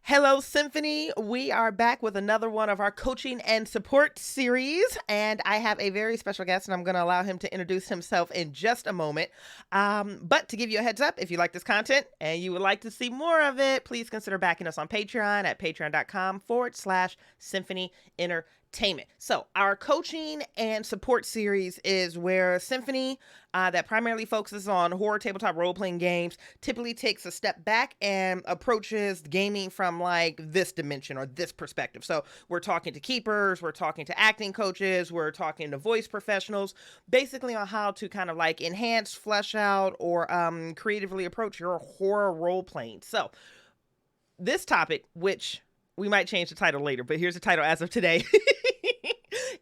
Hello, Symphony. We are back with another one of our coaching and support series. And I have a very special guest, and I'm going to allow him to introduce himself in just a moment. But to give you a heads up, if you like this content and you would like to see more of it, please consider backing us on Patreon at patreon.com/Symphony Entertainment. So, our coaching and support series is where Symphony, that primarily focuses on horror tabletop role playing games, typically takes a step back and approaches gaming from like this dimension or this perspective. So, we're talking to keepers, we're talking to acting coaches, we're talking to voice professionals, basically on how to kind of like enhance, flesh out, or creatively approach your horror role playing. So, this topic, which we might change the title later, but here's the title as of today.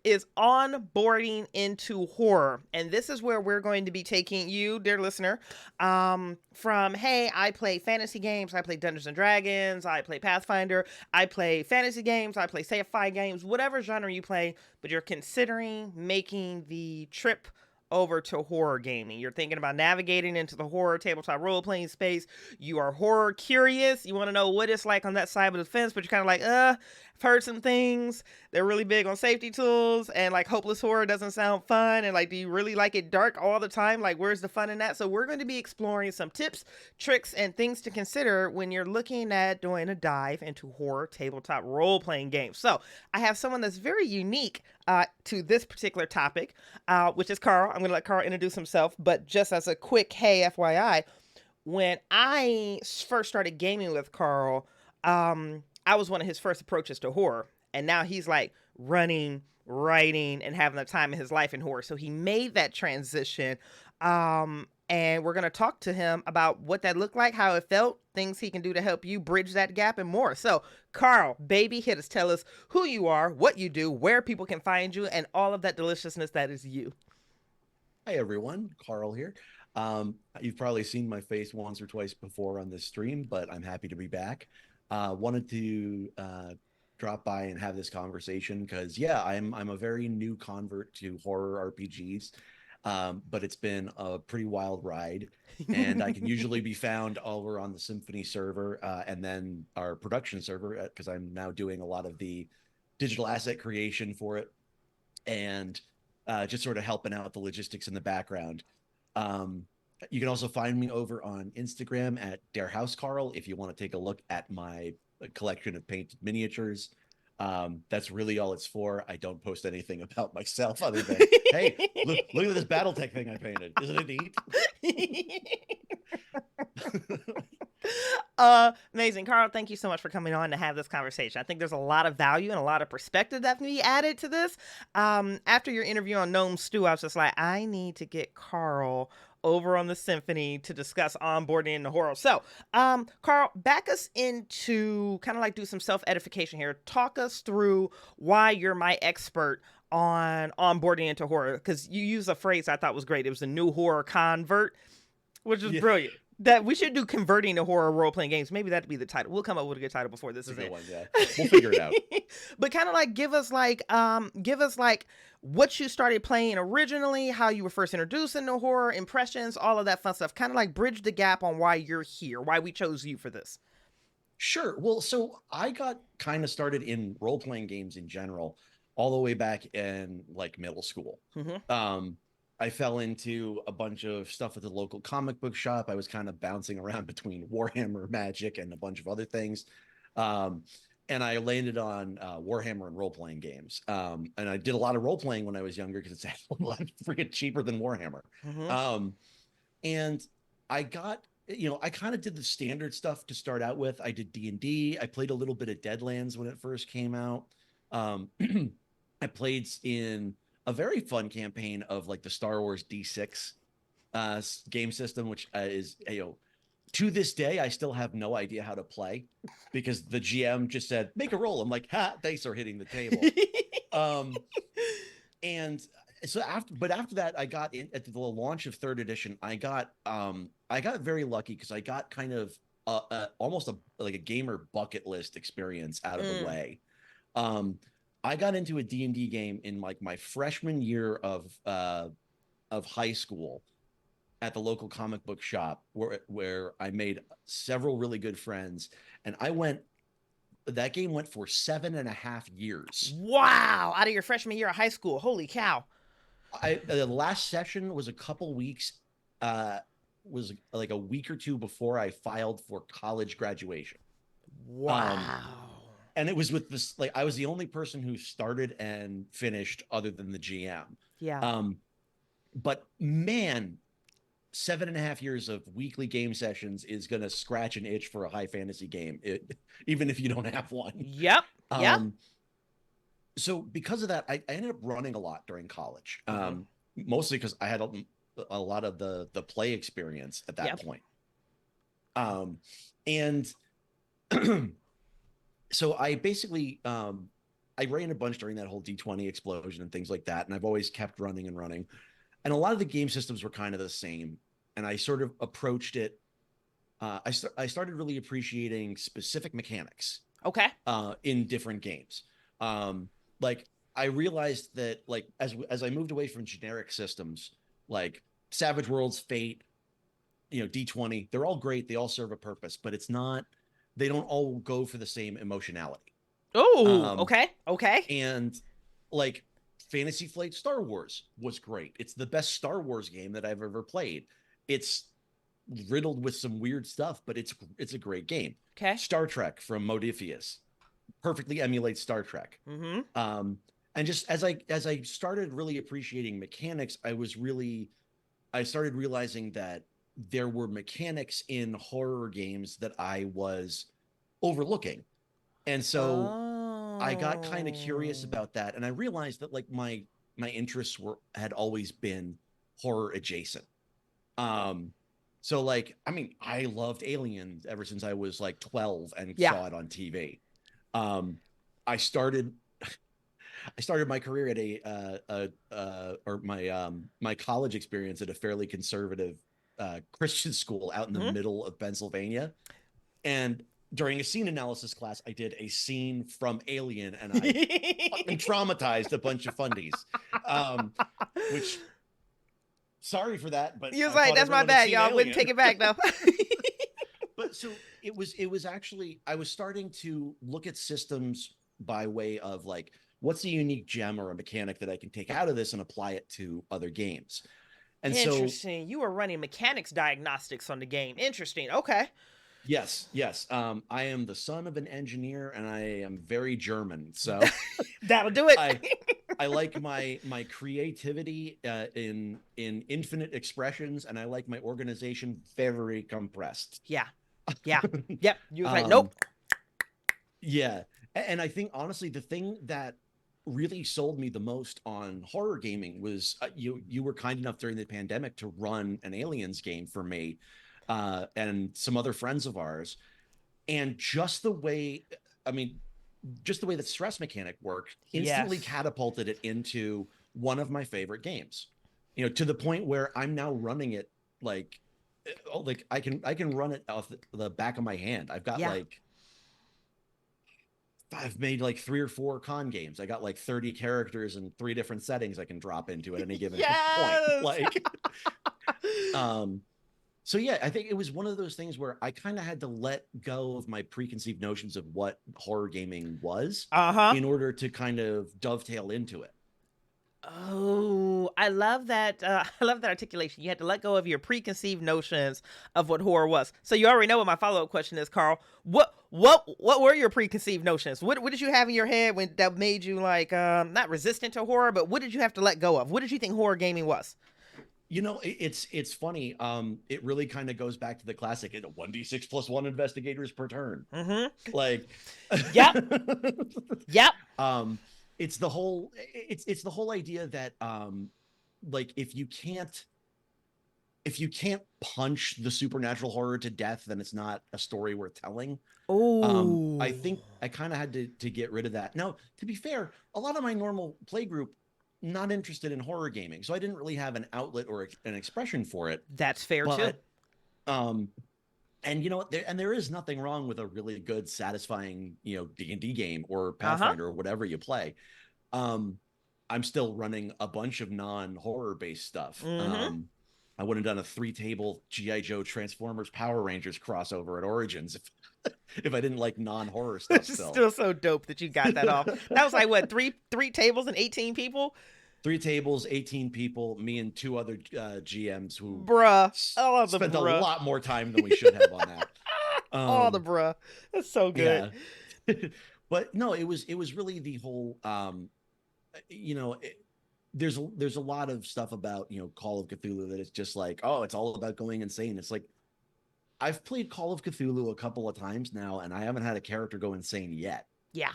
Is onboarding into horror. And this is where we're going to be taking you, dear listener, from, hey, I play fantasy games, I play Dungeons and Dragons, I play Pathfinder, I play fantasy games, I play sci-fi games, whatever genre you play, but you're considering making the trip over to horror gaming. You're thinking about navigating into the horror tabletop role playing space. You are horror curious. You want to know what it's like on that side of the fence, but you're kind of like, I've heard some things. They're really big on safety tools, and like hopeless horror doesn't sound fun. And like, do you really like it dark all the time? Like, where's the fun in that? So we're going to be exploring some tips, tricks, and things to consider when you're looking at doing a dive into horror tabletop role playing games. So I have someone that's very unique to this particular topic, which is Carl. I'm going to let Carl introduce himself, but just as a quick, hey, FYI, when I first started gaming with Carl, I was one of his first approaches to horror. And now he's like running, writing, and having the time of his life in horror. So he made that transition. And we're going to talk to him about what that looked like, how it felt, things he can do to help you bridge that gap, and more. So, Carl, baby, hit us. Tell us who you are, what you do, where people can find you, and all of that deliciousness that is you. Hi everyone, Carl here. You've probably seen my face once or twice before on this stream, but I'm happy to be back. Wanted to drop by and have this conversation because yeah, I'm a very new convert to horror RPGs, but it's been a pretty wild ride, and I can usually be found over on the Symphony server and then our production server because I'm now doing a lot of the digital asset creation for it and just sort of helping out the logistics in the background. Um, you can also find me over on Instagram at Der House Carl if you want to take a look at my collection of painted miniatures. That's really all it's for. I don't post anything about myself other than, hey, look at this BattleTech thing I painted. Isn't it neat? Amazing. Carl, thank you so much for coming on to have this conversation. I think there's a lot of value and a lot of perspective that can be added to this. After your interview on Gnome Stew, I was just like, I need to get Carl over on the Symphony to discuss onboarding into horror. So, Carl, back us into kind of like do some self edification here. Talk us through why you're my expert on onboarding into horror, because you use a phrase I thought was great. It was a new horror convert, which is Yeah, brilliant. That we should do converting to horror role playing games. Maybe that'd be the title. We'll come up with a good title before this it's a is good in. one. Yeah, we'll figure it out. But kind of like give us like what you started playing originally, how you were first introduced into horror, impressions, all of that fun stuff. Kind of like bridge the gap on why you're here, why we chose you for this. Sure. Well, so I got kind of started in role playing games in general, all the way back in like middle school. Mm-hmm. Um, I fell into a bunch of stuff at the local comic book shop. I was kind of bouncing around between Warhammer, Magic, and a bunch of other things. Um, and I landed on Warhammer and role playing games. And I did a lot of role playing when I was younger because it's a lot freaking cheaper than Warhammer. Mm-hmm. Um, and I got I kind of did the standard stuff to start out with. I did D&D. I played a little bit of Deadlands when it first came out. um I played in a very fun campaign of like the Star Wars D6 game system, which is to this day I still have no idea how to play because the GM just said make a roll. I'm like, ha, dice are hitting the table. um and so after that I got in at the launch of third edition. I got very lucky because I got kind of almost like a gamer bucket list experience out of the Mm. way. um I got into a D&D game in like my freshman year of high school at the local comic book shop where I made several really good friends. And that game went for 7.5 years. Wow. Out of your freshman year of high school. Holy cow. The last session was a couple weeks, was like a week or two before I filed for college graduation. Wow. And it was with this, like, I was the only person who started and finished other than the GM. Yeah. But man, 7.5 years of weekly game sessions is going to scratch an itch for a high fantasy game, even if you don't have one. Yep. Yep. So because of that, I ended up running a lot during college, mostly because I had a lot of the play experience at that point. And so I basically, I ran a bunch during that whole D20 explosion and things like that. And I've always kept running and running. And a lot of the game systems were kind of the same. And I sort of approached it. I started really appreciating specific mechanics. Okay. In different games. Like I realized that, like, as I moved away from generic systems like Savage Worlds, Fate, D20, they're all great. They all serve a purpose, but they don't all go for the same emotionality. Oh, okay. And like Fantasy Flight Star Wars was great. It's the best Star Wars game that I've ever played. It's riddled with some weird stuff, but it's a great game. Okay. Star Trek from Modifius perfectly emulates Star Trek. And just as I started really appreciating mechanics, I started realizing that there were mechanics in horror games that I was overlooking. And so I got kind of curious about that. And I realized that, like, my interests had always been horror adjacent. So, like, I mean, I loved Aliens ever since I was like 12 and saw it on TV. I started my career at my college experience at a fairly conservative Christian school out in the middle of Pennsylvania. And during a scene analysis class, I did a scene from Alien, and I fucking traumatized a bunch of fundies. Which, sorry for that, but he was like, "That's my bad, y'all. Wouldn't take it back though." But so it was actually, I was starting to look at systems by way of, like, what's a unique gem or a mechanic that I can take out of this and apply it to other games. And interesting. So, you were running mechanics diagnostics on the game. Interesting. Okay. Yes. I am the son of an engineer, and I am very German, so that'll do it. I like my creativity in infinite expressions, and I like my organization very compressed. Yeah. Yep. You was like, nope. Yeah, and I think, honestly, the thing that really sold me the most on horror gaming was you were kind enough during the pandemic to run an Aliens game for me and some other friends of ours, and just the way that stress mechanic worked instantly catapulted it into one of my favorite games. To the point where I'm now running it like I can run it off the back of my hand. I've made like 3 or 4 con games. I got like 30 characters and 3 different settings I can drop into at any given point. Like, so yeah, I think it was one of those things where I kind of had to let go of my preconceived notions of what horror gaming was in order to kind of dovetail into it. Oh, I love that. I love that articulation. You had to let go of your preconceived notions of what horror was. So you already know what my follow-up question is, Carl. What were your preconceived notions? What did you have in your head that made you, like, not resistant to horror, but what did you have to let go of? What did you think horror gaming was? It's funny. It really kind of goes back to the classic, 1d6 plus 1 investigators per turn. Like, yep. It's the whole idea that like, if you can't punch the supernatural horror to death, then it's not a story worth telling. I think I kind of had to get rid of that. Now, to be fair, a lot of my normal play group not interested in horror gaming, so I didn't really have an outlet or an expression for it. That's fair too. And there is nothing wrong with a really good, satisfying, D&D game or Pathfinder or whatever you play. I'm still running a bunch of non-horror based stuff. I would have done a 3-table GI Joe Transformers Power Rangers crossover at Origins if I didn't like non-horror stuff Which is still. still so dope that you got that off. That was like what, three tables and 18 people? 3 tables, 18 people, me and 2 other GMs who Bruh. Oh, the spent a bruh. lot more time than we should have on that. Oh, the Um, bruh. That's so good. yeah. But no, it was really the whole you know, there's a lot of stuff about, Call of Cthulhu that it's just like, oh, it's all about going insane. It's like I've played Call of Cthulhu a couple of times now, and I haven't had a character go insane yet. Yeah.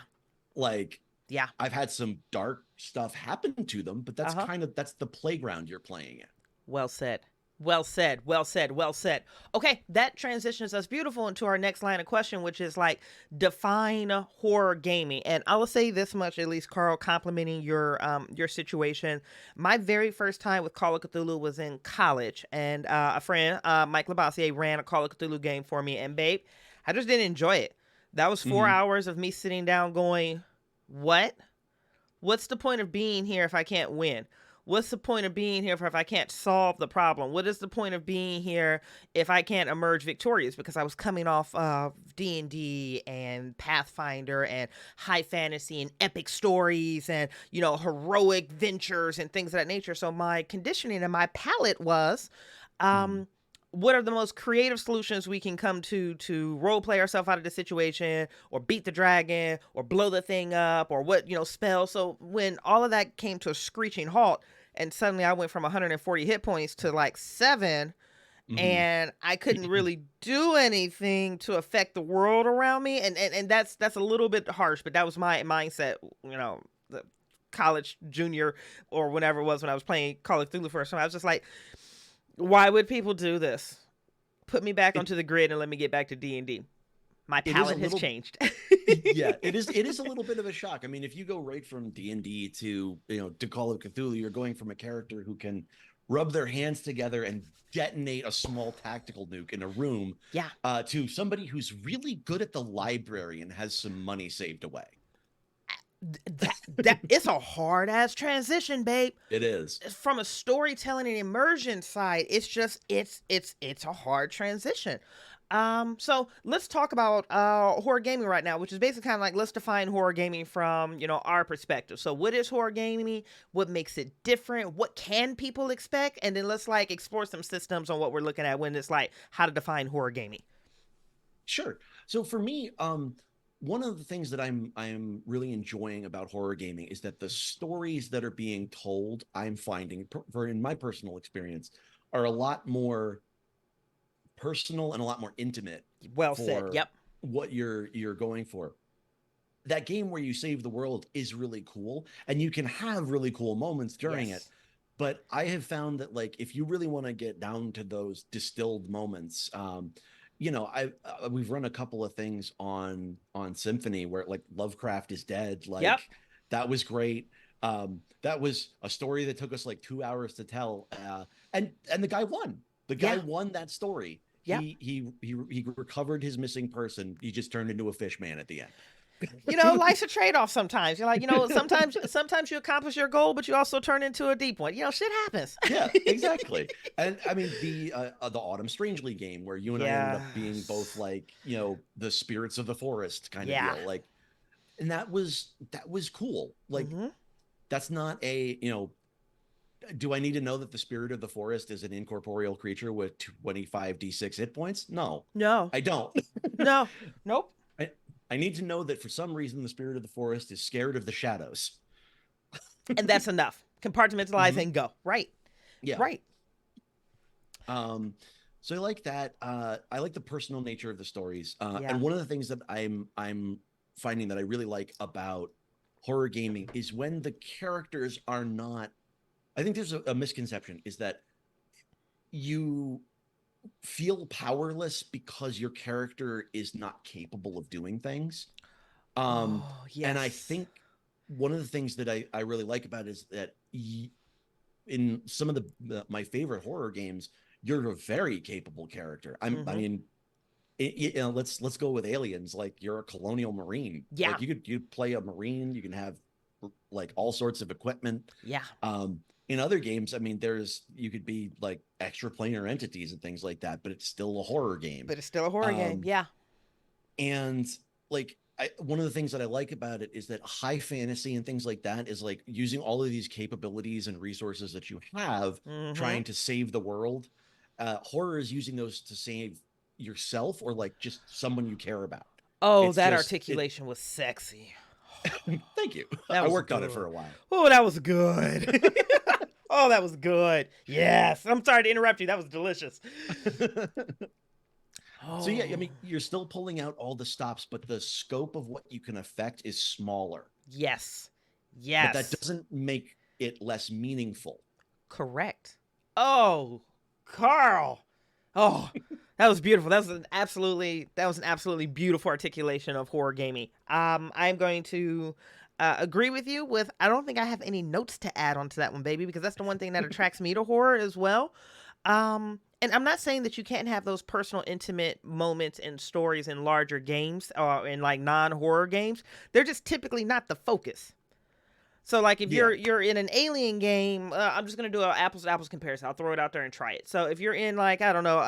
Like Yeah. I've had some dark stuff happen to them, but Uh-huh. that's the playground you're playing in. Well said. Well said. Well said. Well said. Okay, that transitions us beautiful into our next line of question, which is like define horror gaming. And I will say this much, at least, Carl, complimenting your situation. My very first time with Call of Cthulhu was in college, and a friend, Mike Labassiere, ran a Call of Cthulhu game for me, and babe, I just didn't enjoy it. That was 4 hours of me sitting down going, what? What's the point of being here if I can't win? What's the point of being here if I can't solve the problem? What is the point of being here if I can't emerge victorious? Because I was coming off of D&D and Pathfinder and high fantasy and epic stories and, heroic ventures and things of that nature. So my conditioning and my palate was, what are the most creative solutions we can come to role play ourselves out of the situation or beat the dragon or blow the thing up or what, spell. So when all of that came to a screeching halt and suddenly I went from 140 hit points to like 7 Mm-hmm. and I couldn't really do anything to affect the world around me. And that's a little bit harsh, but that was my mindset, the college junior or whenever it was when I was playing Call of Cthulhu first time. I was just like, why would people do this? Put me back It onto the grid and let me get back to D&D. My it is a palate has little changed. yeah, it is a little bit of a shock. I mean, if you go right from D&D to, to Call of Cthulhu, you're going from a character who can rub their hands together and detonate a small tactical nuke in a room, Yeah. to somebody who's really good at the library and has some money saved away. That it's a hard ass transition, babe. It is. From a storytelling and immersion side, it's just it's a hard transition. So let's talk about horror gaming right now, which is basically kind of like, let's define horror gaming from our perspective. So what is horror gaming? What makes it different? What can people expect? And then let's like explore some systems on what we're looking at when it's like how to define horror gaming. Sure. So for me, one of the things that I'm really enjoying about horror gaming is that the stories that are being told, I'm finding, in my personal experience, are a lot more personal and a lot more intimate Well said. for Yep. what you're going for. That game where you save the world is really cool, and you can have really cool moments during it. Yes. But I have found that, like, if you really want to get down to those distilled moments, I we've run a couple of things on Symphony where, like, Lovecraft is dead. Yep. Like, that was great. That was a story that took us like 2 hours to tell, and the guy won. The guy Yeah. won that story. Yep. He recovered his missing person. He just turned into a fish man at the end. Life's a trade-off sometimes. You're like, sometimes you accomplish your goal, but you also turn into a deep one. Shit happens. Yeah, exactly. And I mean, the Autumn Strangely game where you and I ended up being both, like, the spirits of the forest kind of deal. Like, and that was cool. Like, that's not a, do I need to know that the spirit of the forest is an incorporeal creature with 25d6 hit points? No, No. I don't. No. Nope. I need to know that for some reason the spirit of the forest is scared of the shadows. And that's enough. Compartmentalize and go. Right. Yeah. Right. So I like that. I like the personal nature of the stories. Yeah. And one of the things that I'm finding that I really like about horror gaming is when the characters are not. I think there's a misconception is that you feel powerless because your character is not capable of doing things. Yes. And I think one of the things that I really like about it is that in some of my favorite horror games, you're a very capable character. I mean, let's go with Aliens. Like, you're a colonial marine. Yeah. Like, you play a marine. You can have, like, all sorts of equipment. Yeah. in other games, I mean, you could be like extra planar entities and things like that, but it's still a horror game. But it's still a horror game. Um, Yeah. and like one of the things that I like about it is that high fantasy and things like that is like using all of these capabilities and resources that you have, Mm-hmm. trying to save the world. Horror is using those to save yourself or like just someone you care about. Oh, It's that just it. articulation was sexy. Thank you. That I was worked on it for good. a while. Oh, that was good. Oh, that was good. Yes. I'm sorry to interrupt you. That was delicious. So yeah, I Oh, mean, you're still pulling out all the stops, but the scope of what you can affect is smaller. yes. But that Yes. doesn't make it less meaningful. Correct. Oh, Carl. Oh, that was beautiful. That was an absolutely beautiful articulation of horror gaming. I'm going to agree with you. I don't think I have any notes to add onto that one, baby, because that's the one thing that attracts me to horror as well. And I'm not saying that you can't have those personal, intimate moments and stories in larger games or in like non-horror games. They're just typically not the focus. So like if Yeah. you're in an alien game, I'm just gonna do an apples to apples comparison. I'll throw it out there and try it. So if you're in like I don't know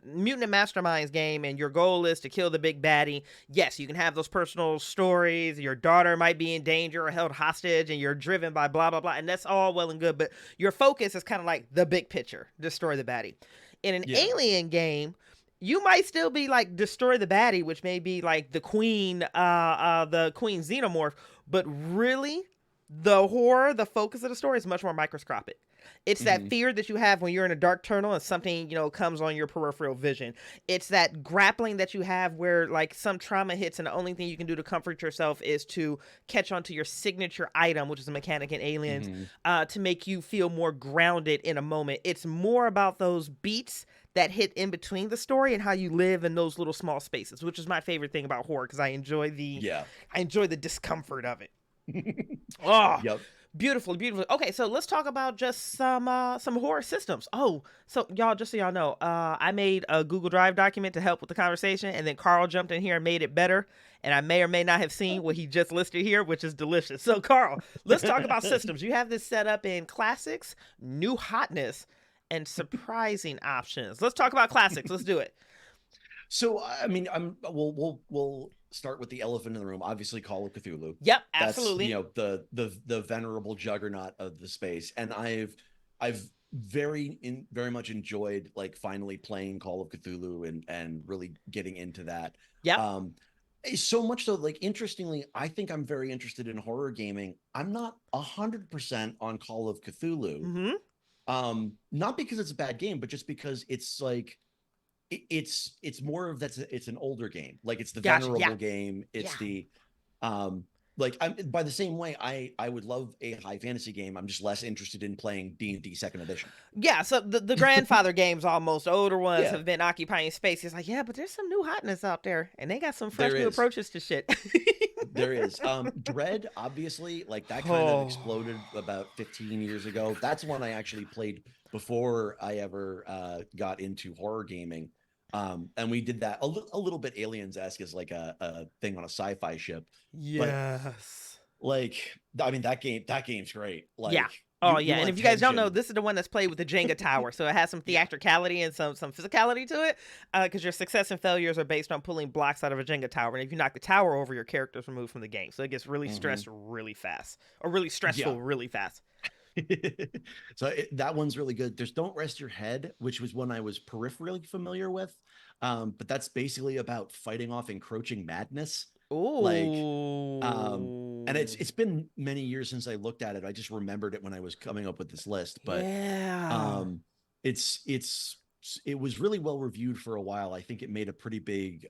mutant and masterminds game and your goal is to kill the big baddie, yes, you can have those personal stories. Your daughter might be in danger or held hostage, and you're driven by blah blah blah, and that's all well and good. But your focus is kind of like the big picture: destroy the baddie. In an Yeah. alien game, you might still be like destroy the baddie, which may be like the queen xenomorph, but really, the horror, the focus of the story is much more microscopic. It's that Hmm. fear that you have when you're in a dark tunnel and something, comes on your peripheral vision. It's that grappling that you have where like some trauma hits and the only thing you can do to comfort yourself is to catch onto your signature item, which is a mechanic in Aliens, Hmm. to make you feel more grounded in a moment. It's more about those beats that hit in between the story and how you live in those little small spaces, which is my favorite thing about horror because Yeah. I enjoy the discomfort of it. Oh, Yep. beautiful, beautiful. Okay, so let's talk about just some horror systems. Oh, so y'all, just so y'all know, I made a Google Drive document to help with the conversation, and then Carl jumped in here and made it better. And I may or may not have seen what he just listed here, which is delicious. So, Carl, let's talk about systems. You have this set up in classics, new hotness, and surprising options. Let's talk about classics. Let's do it. So I mean, we'll start with the elephant in the room. Obviously, Call of Cthulhu. Yep, That's absolutely. the venerable juggernaut of the space, and I've very much enjoyed like finally playing Call of Cthulhu and really getting into that. Yep. Um, so much so, like interestingly, I think I'm very interested in horror gaming. I'm not 100% on Call of Cthulhu. Mm-hmm. Not because it's a bad game, but just because it's like it's more of it's an older game. Like it's the Gotcha. Yeah. venerable game. Yeah. It's the like I'm by the same way I would love a high fantasy game. I'm just less interested in playing D&D second edition. Yeah, so the grandfather games, almost older ones, Yeah, have been occupying space. It's like, yeah, but there's some new hotness out there, and they got some fresh there new is. approaches to shit. There is. Dread, obviously, like that kind of Oh, exploded about 15 years ago. That's one I actually played before I ever got into horror gaming. And we did that a little bit aliens-esque as like a thing on a sci-fi ship. But yes. like, I mean, that game's great. Yeah. Like Oh you yeah, and want if you guys don't know, tension. this is the one that's played with the Jenga tower, so it has some Yeah, theatricality and some physicality to it, because your success and failures are based on pulling blocks out of a Jenga tower, and if you knock the tower over, your character's removed from the game, so it gets really hmm stressed really fast, or really yeah. stressful really fast. So that one's really good. There's Don't Rest Your Head, which was one I was peripherally familiar with. But that's basically about fighting off encroaching madness. Like, and Ooh. it's been many years since I looked at it. I just remembered it when I was coming up with this list. But Yeah. um, it's it was really well reviewed for a while. I think it made a pretty big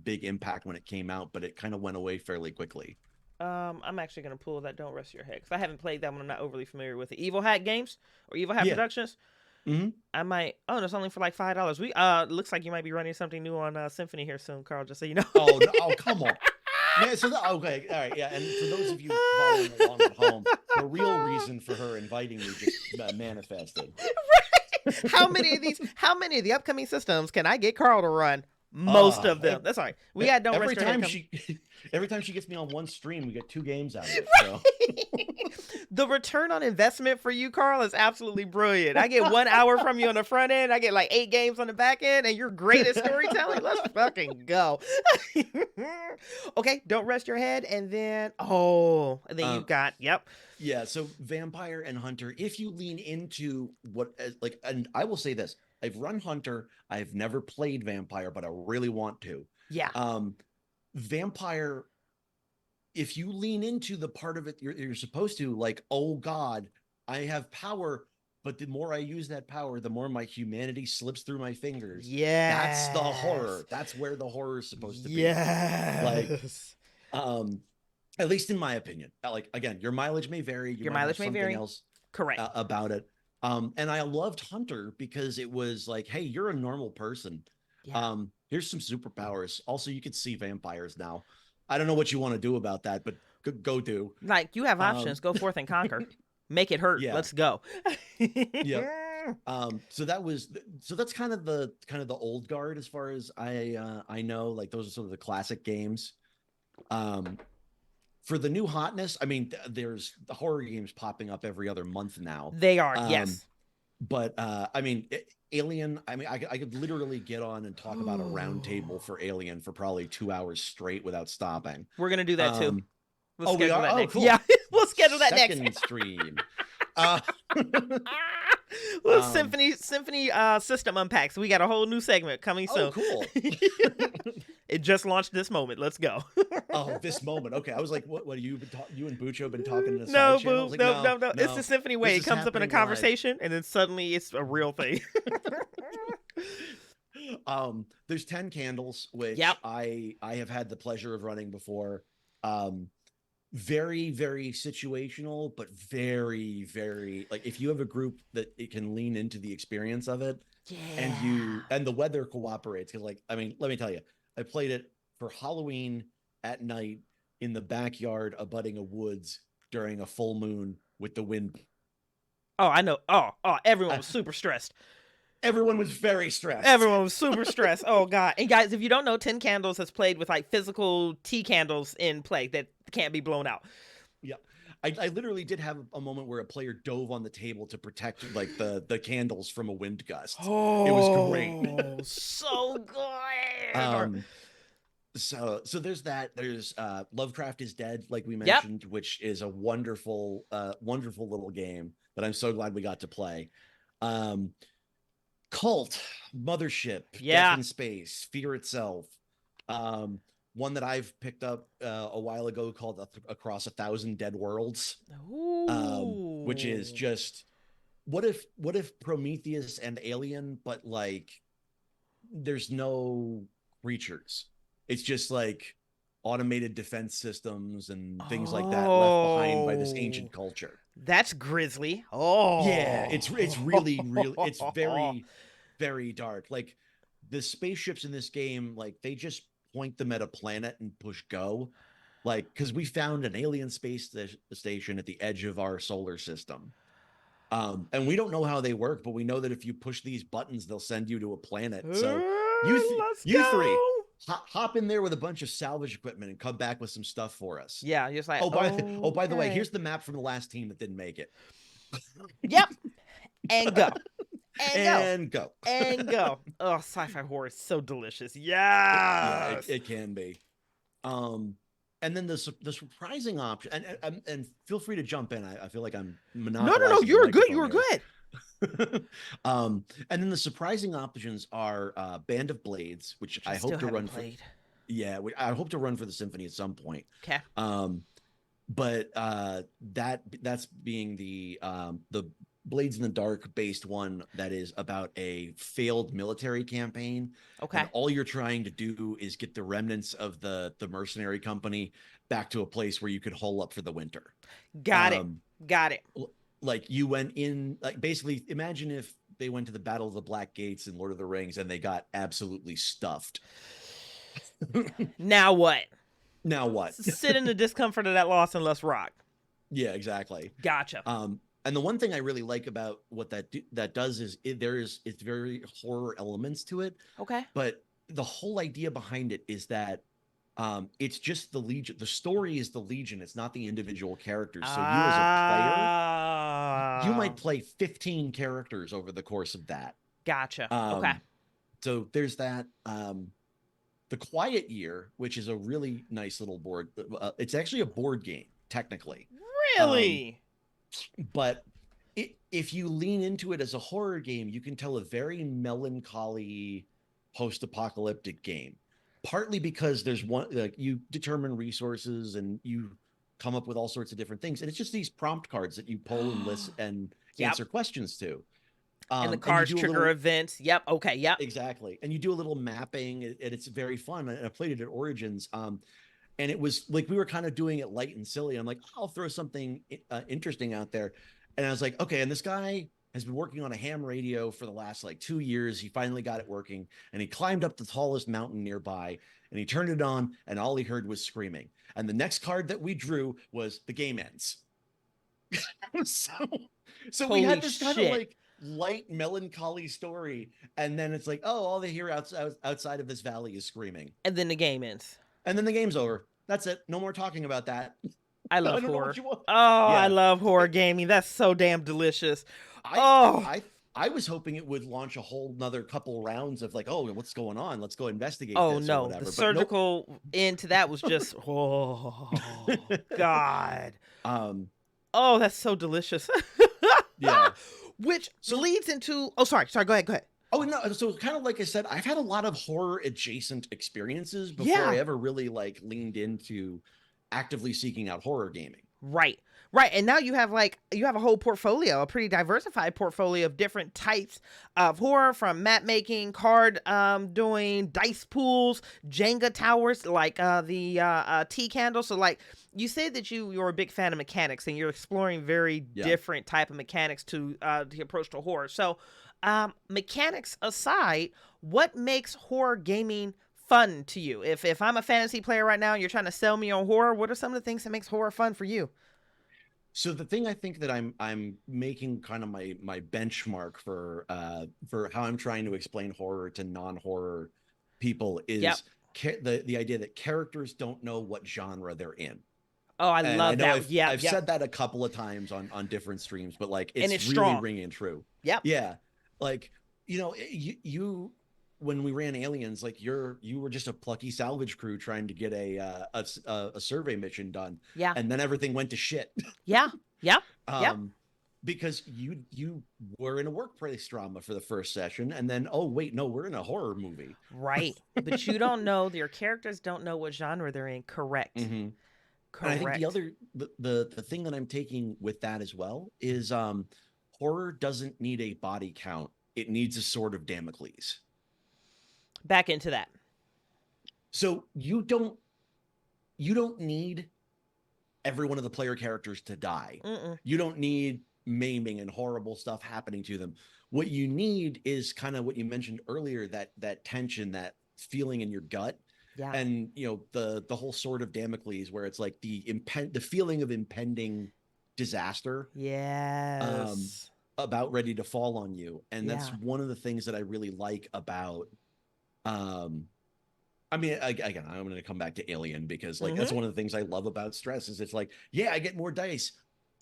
impact when it came out, but it kind of went away fairly quickly. I'm actually gonna pull that. Don't rest your head because I haven't played that one. I'm not overly familiar with it. Evil Hat Games or Evil Hat Yeah. Productions. Hmm. I might. Oh, and it's only for like $5. We looks like you might be running something new on Symphony here soon, Carl. Just so you know. Oh no! Oh come on. Man, so okay, all right, yeah. And for those of you following along at home, the real reason for her inviting me just manifested. How many of these? How many of the upcoming systems can I get Carl to run? Most Ah, of them. That's all right. We got Don't every Rest Your Head time coming. Every time she gets me on one stream, we get 2 games out of it. So The return on investment for you, Carl, is absolutely brilliant. I get 1 hour from you on the front end. I get like 8 games on the back end, and you're great at storytelling. Let's fucking go. Okay, don't rest your head. And then, you've got, yep. Yeah, so vampire and hunter, if you lean into what, like, and I will say this, I've run hunter, I've never played vampire, but I really want to. Yeah. Vampire, if you lean into the part of it you're supposed to, like, oh God, I have power, but the more I use that power, the more my humanity slips through my fingers. Yeah. That's the horror. That's where the horror is supposed to be. Yes. Like, at least in my opinion. Like, again, your mileage may vary. You Your might mileage have may something vary. else Correct. about it. And I loved Hunter because it was like, hey, you're a normal person. Yeah. Here's some superpowers. Also, you can see vampires now. I don't know what you want to do about that, but go do. Like, you have options. Go forth and conquer. Make it hurt. Yeah. Let's go. Yep. So that's kind of the old guard as far as I know. Like, those are sort of the classic games. For the new hotness, I mean, there's the horror games popping up every other month now. They are, yes. But I mean, Alien, I mean, I could literally get on and talk about a round table for Alien for probably 2 hours straight without stopping. We're going to do that too. We'll schedule that next. Cool. Yeah, we'll schedule that Second next. stream. Symphony system unpacks. We got a whole new segment coming soon. Oh, cool. It just launched this moment. Let's go. Oh, this moment. Okay, I was like, what are you and Bucho been talking in the no, side channel? Like, no. It's the Symphony way. It comes up in a conversation, live. And then suddenly it's a real thing. There's 10 Candles, which I have had the pleasure of running before. Very, very situational, but very, very, like, if you have a group that it can lean into the experience of it, and the weather cooperates, because, like, I mean, let me tell you, I played it for Halloween at night in the backyard abutting a woods during a full moon with the wind. Oh, I know. Oh, everyone was super stressed. Everyone was very stressed. Everyone was super stressed. Oh, God. And guys, if you don't know, 10 Candles has played with, like, physical tea candles in play that can't be blown out. Yeah. I literally did have a moment where a player dove on the table to protect, like, the candles from a wind gust. Oh, it was great. So good. So there's that. There's Lovecraft is Dead, like we mentioned, which is a wonderful little game that I'm so glad we got to play. Cult, Mothership, Death in Space, Fear Itself. One that I've picked up a while ago called Across 1,000 Dead Worlds, which is just what if Prometheus and Alien, but, like, there's no creatures. It's just, like, automated defense systems and things like that left behind by this ancient culture. That's grisly. Oh, yeah, it's really it's very, very dark. Like, the spaceships in this game, like, they just point them at a planet and push go, like, because we found an alien space station at the edge of our solar system, and we don't know how they work, but we know that if you push these buttons, they'll send you to a planet. So you three hop in there with a bunch of salvage equipment and come back with some stuff for us. Yeah, just like, by the way, here's the map from the last team that didn't make it. Yep. And go. And go. Oh, sci-fi horror is so delicious. Yeah, it can be. And then the surprising option, and feel free to jump in. I feel like I'm monopolizing. No, you were good. You were good. And then the surprising options are Band of Blades, which I hope to run for. Yeah, I hope to run for the Symphony at some point. Okay. But that's being the Blades in the Dark based one that is about a failed military campaign. Okay. And all you're trying to do is get the remnants of the mercenary company back to a place where you could hole up for the winter. Got it. Like, you went in, like, basically imagine if they went to the Battle of the Black Gates in Lord of the Rings and they got absolutely stuffed. Now what? Sit in the discomfort of that loss and let's rock. Yeah, exactly. Gotcha. And the one thing I really like about what that does is it's very horror elements to it. Okay. But the whole idea behind it is that It's just the Legion. The story is the Legion. It's not the individual characters. So you as a player, you Ah, might play 15 characters over the course of that. gotcha. Okay. So there's that. The Quiet Year, which is a really nice little board. It's actually a board game, technically. Um, Really? but if you lean into it as a horror game, you can tell a very melancholy post-apocalyptic game. Partly because there's one, like, you determine resources and you come up with all sorts of different things, and it's just these prompt cards that you pull and list and Yep. answer questions to. And the And you cards do a trigger little, events. Yep. Okay. Yep. exactly, and you do a little mapping, and it's very fun. And I played it at Origins, and it was like we were kind of doing it light and silly. I'm like, I'll throw something interesting out there, and I was like, okay. And this guy has been working on a ham radio for the last like 2 years. He finally got it working, and he climbed up the tallest mountain nearby, and he turned it on, and all he heard was screaming. And the next card that we drew was the game ends. so, so we had Holy this kind of shit. like light melancholy story, and then it's like, oh, all they hear outside of this valley is screaming, And then the game ends. and then the game's over. That's it. No more talking about that. I love I don't know horror. what you want. Oh, I Yeah. love horror gaming. That's so damn delicious. I Oh, I was hoping it would launch a whole another couple rounds of like, oh, what's going on? Let's go investigate oh this or no. whatever. The But nope. surgical end to that was just, oh, God. Um, Oh, that's so delicious. yeah. Which So- leads into, oh, sorry. Go ahead. Oh no, so kind of like I said, I've had a lot of horror adjacent experiences before Yeah. I ever really like leaned into actively seeking out horror gaming. Right. And now you have a whole portfolio, a pretty diversified portfolio of different types of horror, from map making, card doing, dice pools, Jenga towers, like the tea candle. So like you said that you're a big fan of mechanics and you're exploring very different type of mechanics to the approach to horror. So mechanics aside, what makes horror gaming fun to you? If I'm a fantasy player right now and you're trying to sell me on horror, what are some of the things that makes horror fun for you? So the thing I think that I'm making kind of my benchmark for how I'm trying to explain horror to non-horror people is the idea that characters don't know what genre they're in. Oh, I love that. I've said that a couple of times on different streams, but like it's really strong. ringing true. Yep. Yeah. Like, you when we ran Aliens, like you were just a plucky salvage crew trying to get a survey mission done. Yeah. And then everything went to shit. Yeah. Because you were in a workplace drama for the first session, and then, oh wait, no, we're in a horror movie. Right. But you don't know, your characters don't know what genre they're in. Correct. Mm-hmm. Correct. And I think the thing that I'm taking with that as well is horror doesn't need a body count. It needs a sword of Damocles. Back into that. So you don't need every one of the player characters to die. Mm-mm. You don't need maiming and horrible stuff happening to them. What you need is kind of what you mentioned earlier, that tension, that feeling in your gut. Yeah. And the whole sword of Damocles, where it's like the feeling of impending disaster. Yes. About ready to fall on you. And that's Yeah. one of the things that I really like about I mean, again, I'm going to come back to Alien because like that's one of the things I love about stress is it's like, yeah, I get more dice.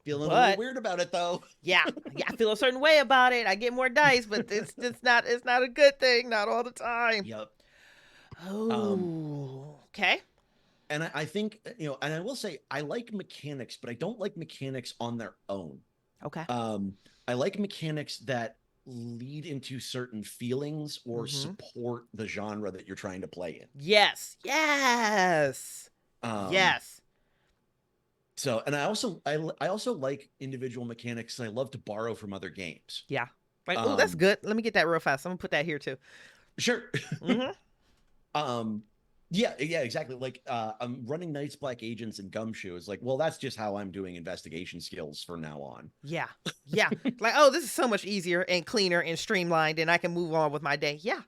Feeling a little weird about it though. Yeah, I feel a certain way about it. I get more dice, but it's not a good thing, not all the time. Yep. Oh, okay. And I think, and I will say I like mechanics, but I don't like mechanics on their own. Okay. I like mechanics that lead into certain feelings or support the genre that you're trying to play in. Yes. So, and I also like individual mechanics, and I love to borrow from other games. Yeah. Like, oh, that's good. Let me get that real fast. I'm gonna put that here too. Sure. Yeah, exactly. Like, I'm running Knights, Black Agents, and Gumshoe. It's like, well, that's just how I'm doing investigation skills from now on. Yeah. Like, oh, this is so much easier and cleaner and streamlined, and I can move on with my day. Yeah.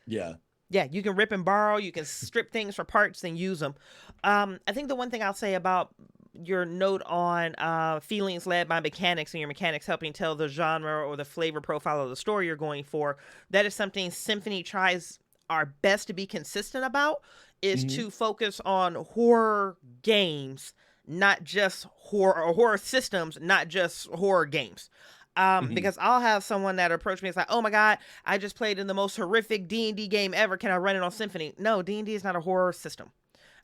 You can rip and borrow. You can strip things for parts and use them. I think the one thing I'll say about your note on feelings led by mechanics and your mechanics helping tell the genre or the flavor profile of the story you're going for, that is something Symphony tries our best to be consistent about. is Mhm. to focus on horror games, not just horror, or horror systems, not just horror games. Mhm. Because I'll have someone that approach me. It's like, oh my god, I just played in the most horrific D&D game ever. Can I run it on Symphony? No, D&D is not a horror system.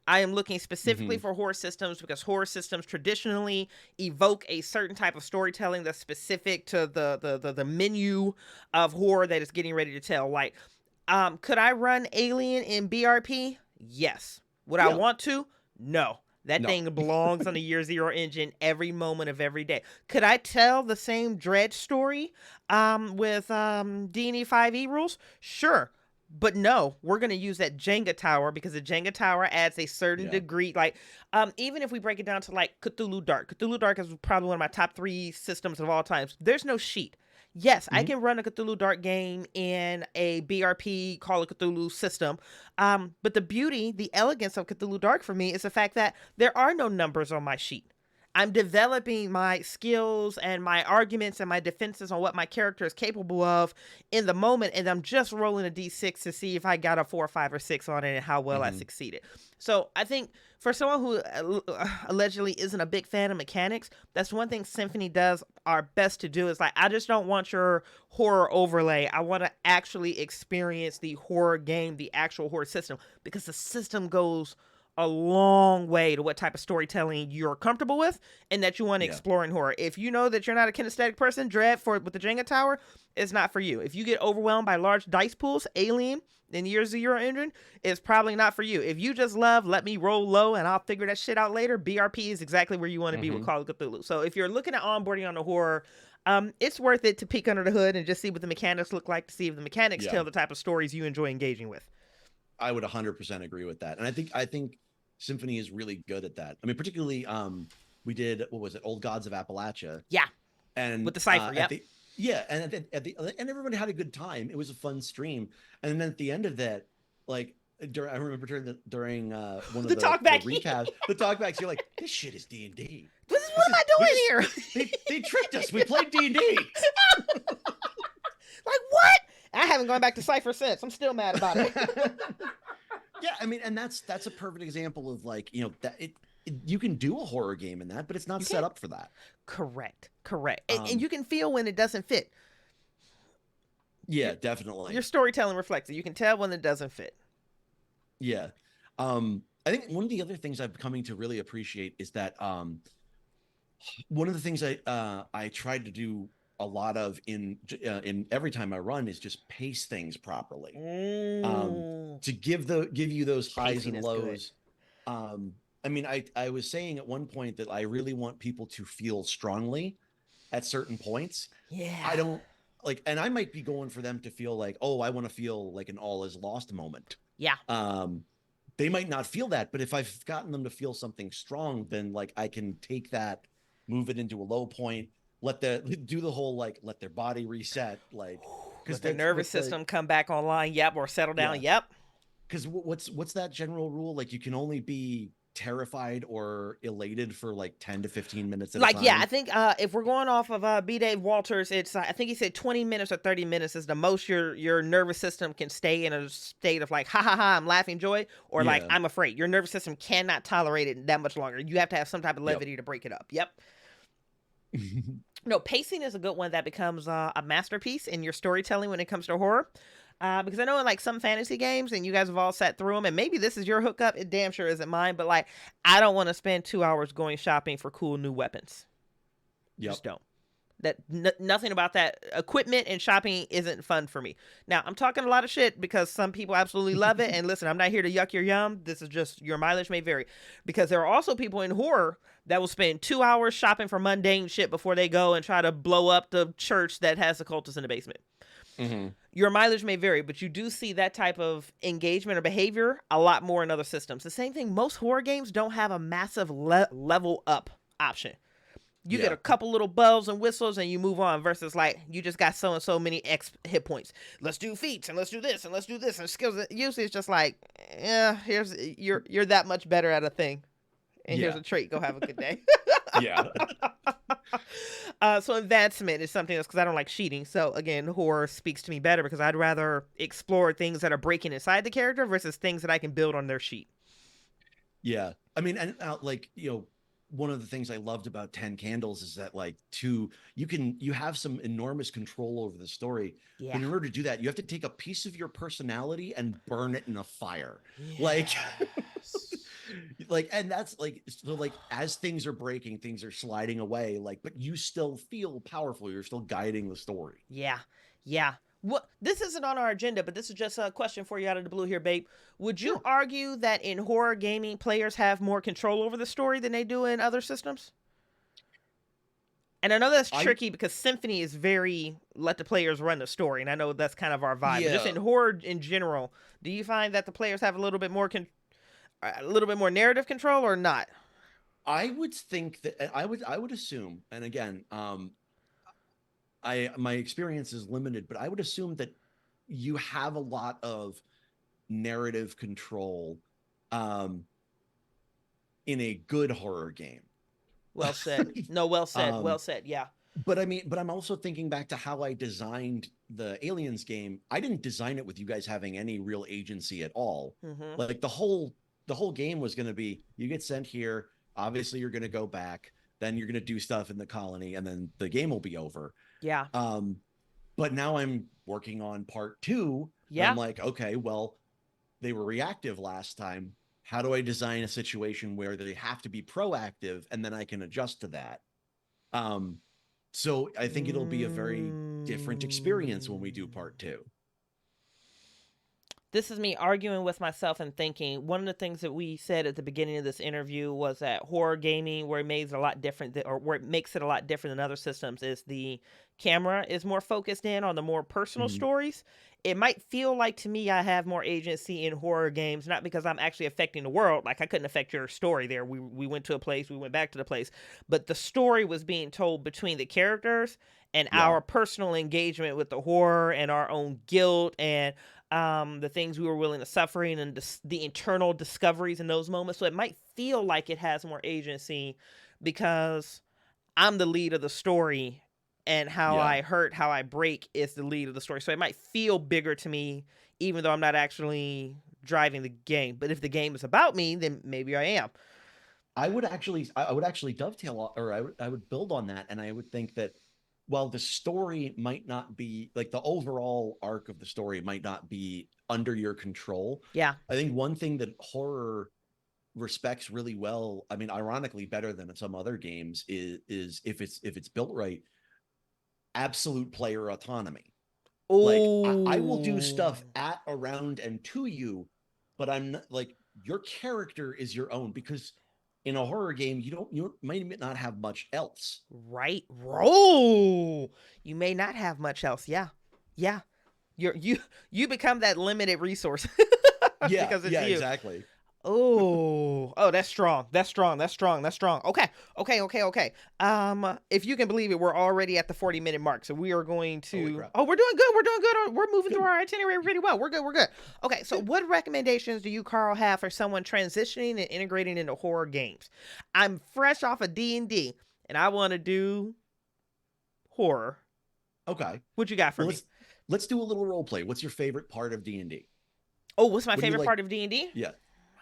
I am looking specifically Mhm. for horror systems because horror systems traditionally evoke a certain type of storytelling that's specific to the menu of horror that is getting ready to tell. Like, could I run Alien in BRP? Yes. Would I Yeah. want to? No. That No. thing belongs on the Year Zero engine every moment of every day. Could I tell the same Dredge story with D&E 5e rules? Sure. But no, we're going to use that Jenga tower because the Jenga tower adds a certain Yeah. degree. Like, even if we break it down to like Cthulhu Dark, Cthulhu Dark is probably one of my top 3 systems of all times. There's no sheet. Yes, I Mhm. can run a Cthulhu Dark game in a BRP Call of Cthulhu system. But the beauty, the elegance of Cthulhu Dark for me is the fact that there are no numbers on my sheet. I'm developing my skills and my arguments and my defenses on what my character is capable of in the moment, and I'm just rolling a d6 to see if I got a 4, 5, or 6 on it and how well I Mhm. succeeded. So I think for someone who allegedly isn't a big fan of mechanics, that's one thing Symphony does our best to do. Is like, I just don't want your horror overlay. I want to actually experience the horror game, the actual horror system, because the system goes a long way to what type of storytelling you're comfortable with and that you want to Yeah. explore in horror. If you know that you're not a kinesthetic person, Dread with the Jenga tower is not for you. If you get overwhelmed by large dice pools, Alien in Year Zero engine is probably not for you. If you just love let me roll low and I'll figure that shit out later, BRP is exactly where you want to be with Mhm. Call of Cthulhu. So if you're looking at onboarding on the horror, it's worth it to peek under the hood and just see what the mechanics look like, to see if the mechanics Yeah. tell the type of stories you enjoy engaging with. I would 100% agree with that. And I think Symphony is really good at that. I mean, particularly we did, what was it? Old Gods of Appalachia. Yeah, And with the cipher. at Yep. the yeah, and and everybody had a good time. It was a fun stream. And then at the end of that, like I remember during one of The talk the back. recaps, the talkbacks, you're like, this shit is D&D. What am I We doing just here? they tricked us. We played D&D. Like, what? I haven't gone back to Cypher since. I'm still mad about it. Yeah, I mean, and that's a perfect example of, like, that you can do a horror game in that, but it's not set up for that. Correct. And Um, you can feel when it doesn't fit. yeah, definitely. Your storytelling reflects it. You can tell when it doesn't fit. Yeah. I think one of the other things I'm coming to really appreciate is that one of the things I tried to do a lot of in every time I run is just pace things properly. To give you those highs Pacing and is lows. I mean, I was saying at one point that I really want people to feel strongly at certain points. Yeah. I don't like, and I might be going for them to feel like, oh, I want to feel like an all is lost moment. Yeah. They might not feel that, but if I've gotten them to feel something strong, then like I can take that, move it into a low point, do the whole, like, let their body reset, like, because their nervous system come back online. Yep. Or settle down. Yeah. Yep. Because what's that general rule? Like, you can only be terrified or elated for like 10 to 15 minutes at a time. Yeah, I think if we're going off of B. Dave Walters, it's I think he said 20 minutes or 30 minutes is the most your nervous system can stay in a state of like, ha ha ha, I'm laughing joy, or like, Yeah. I'm afraid. Your nervous system cannot tolerate it that much longer. You have to have some type of levity to break it up. Yep. No, pacing is a good one that becomes a masterpiece in your storytelling when it comes to horror. Because I know in like some fantasy games, and you guys have all sat through them, and maybe this is your hookup, it damn sure isn't mine, but like, I don't want to spend 2 hours going shopping for cool new weapons. Yep. Just don't. Nothing about that equipment and shopping isn't fun for me. Now, I'm talking a lot of shit because some people absolutely love it. And listen, I'm not here to yuck your yum. This is just, your mileage may vary. Because there are also people in horror that will spend 2 hours shopping for mundane shit before they go and try to blow up the church that has the cultists in the basement. Mm-hmm. Your mileage may vary, but you do see that type of engagement or behavior a lot more in other systems. The same thing, most horror games don't have a massive level up option. You get a couple little bells and whistles and you move on, versus like, you just got so and so many X hit points. Let's do feats and let's do this and let's do this and skills. Usually it's just like, yeah, you're that much better at a thing. And here's a trait. Go have a good day. Yeah. So advancement is something else, because I don't like cheating. So again, horror speaks to me better because I'd rather explore things that are breaking inside the character versus things that I can build on their sheet. Yeah. I mean, and like, one of the things I loved about 10 Candles is that you have some enormous control over the story, but Yeah. in order to do that, you have to take a piece of your personality and burn it in a fire. Like Yes. and that's like, so like as things are breaking, things are sliding away, like, but you still feel powerful. You're still guiding the story. Yeah. Yeah. What this isn't on our agenda, but this is just a question for you out of the blue here, babe. Would you Sure. argue that in horror gaming, players have more control over the story than they do in other systems? And I know that's I tricky because Symphony is very let the players run the story, and I know that's kind of our vibe. But just Yeah, in horror in general, do you find that the players have a little bit more a little bit more narrative control or not? I would think that I would assume, and again, my experience is limited, but I would assume that you have a lot of narrative control um, in a good horror game. Well said. No, well said. um, Well said. Yeah. but I'm also thinking back to how I designed the Aliens game. I didn't design it with you guys having any real agency at all. Mm-hmm. Like the whole game was going to be, you get sent here. Obviously, you're going to go back. Then you're going to do stuff in the colony, and then the game will be over. Yeah. Um, but now I'm working on part two, and I'm Yeah. like, okay, well, they were reactive last time. How do I design a situation where they have to be proactive, and then I can adjust to that? Um, so I think it'll be a very different experience when we do Mm. part two. This is me arguing with myself and thinking one of the things that we said at the beginning of this interview was that horror gaming, where it makes it a lot different, or where it makes it a lot different than other systems, is the camera is more focused in on the more personal Mhm. stories. It might feel like to me I have more agency in horror games, not because I'm actually affecting the world. Like I couldn't affect your story there. We went to a place, we went back to the place, but the story was being told between the characters and Yeah, our personal engagement with the horror and our own guilt and the things we were willing to suffer and the internal discoveries in those moments. So it might feel like it has more agency because I'm the lead of the story and how yeah. I hurt, how I break is the lead of the story. So it might feel bigger to me, even though I'm not actually driving the game. But if the game is about me, then maybe I am. I would actually dovetail, or I would build on that, and I would think that while the story might not be like, the overall arc of the story might not be under your control, Yeah. I think one thing that horror respects really well, I mean, ironically better than some other games, is if it's built right, absolute player autonomy. Like I will do Oh, stuff at, around, and to you, but I'm not like, your character is your own, because in a horror game you might not have much else. right. Roll. You may not have much else. Yeah. Yeah. You become that limited resource Yeah, because it's yeah, you. exactly. Oh, that's strong. That's strong. That's strong. That's strong. Okay. Okay. Okay. Okay. If you can believe it, we're already at the 40-minute mark. So we are going Holy to, crap. oh, we're doing good. We're doing good. We're moving through Good, our itinerary pretty well. We're good. We're good. Okay. So good. what recommendations do you, Carl, have for someone transitioning and integrating into horror games? I'm fresh off of D&D and I want to do horror. Okay. What you got for Well, me? let's do a little role play. What's your favorite part of D&D? Oh, what's my What do you favorite like? part of D&D? Yeah.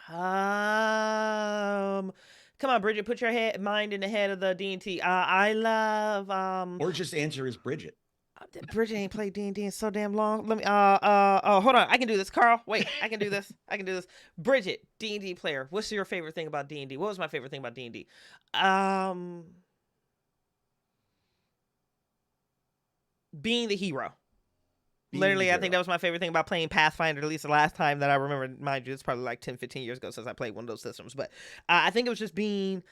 Um, Come on, Bridgett, put your mind in the head of the D&T. I love Or just answer is Bridgett. Bridgett ain't played D&D in so damn long. Let me hold on. I can do this, Carl. Wait, I can do this. I can do this. Bridgett, D&D player. What's your favorite thing about D&D? What was my favorite thing about D&D? Um, Being the hero. Being the Literally, I think that hero. was my favorite thing about playing Pathfinder, at least the last time that I remember. Mind you, it's probably like 10, 15 years ago since I played one of those systems. But I think it was just being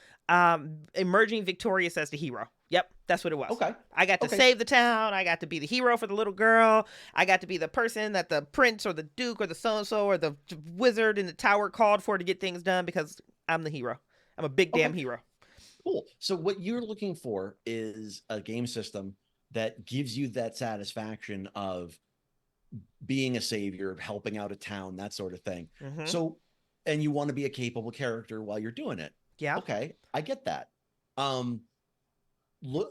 emerging victorious as the hero. Yep, that's what it was. Okay. I got to Okay. save the town. I got to be the hero for the little girl. I got to be the person that the prince or the duke or the so-and-so or the wizard in the tower called for to get things done because I'm the hero. I'm a big Okay. damn hero. Cool. So what you're looking for is a game system that gives you that satisfaction of being a savior, of helping out a town, that sort of thing. Mm-hmm. So, and you want to be a capable character while you're doing it. Yeah. Okay, I get that. Um,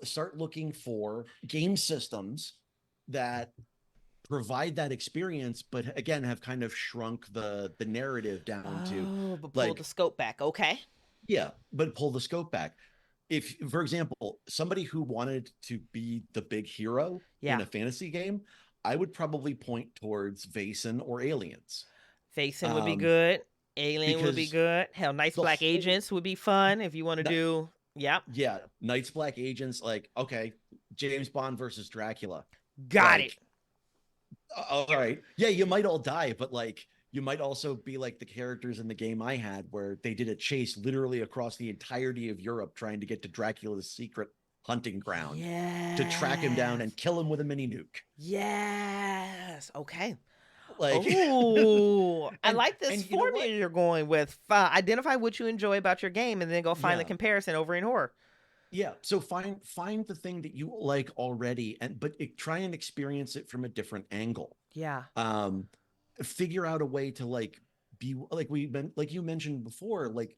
start looking for game systems that provide that experience, but again, have kind of shrunk the narrative down to Oh, but pull the like, scope back. Okay. yeah, but pull the scope back. If, for example, somebody who wanted to be the big hero in Yeah. a fantasy game, I would probably point towards Vaesen or Aliens. Facing would be Um, good. Alien would be because good. Hell, Nice the Black whole Agents would be fun if you want to not, do. Yep. yeah, Knights Black Agents, like, okay, James Bond versus Dracula. Got it. Like, all right. Yeah, you might all die, but like you might also be like the characters in the game I had where they did a chase literally across the entirety of Europe trying to get to Dracula's secret hunting ground to track him down Yes. and kill him with a mini nuke. Yes. Okay. Like Oh, I like this and you know formula what? you're going with. Identify what you enjoy about your game, and then go find the Yeah. comparison over in horror. Yeah, so find the thing that you like already and try and experience it from a different angle. Yeah. Um Figure out a way to like be like like you mentioned before, like,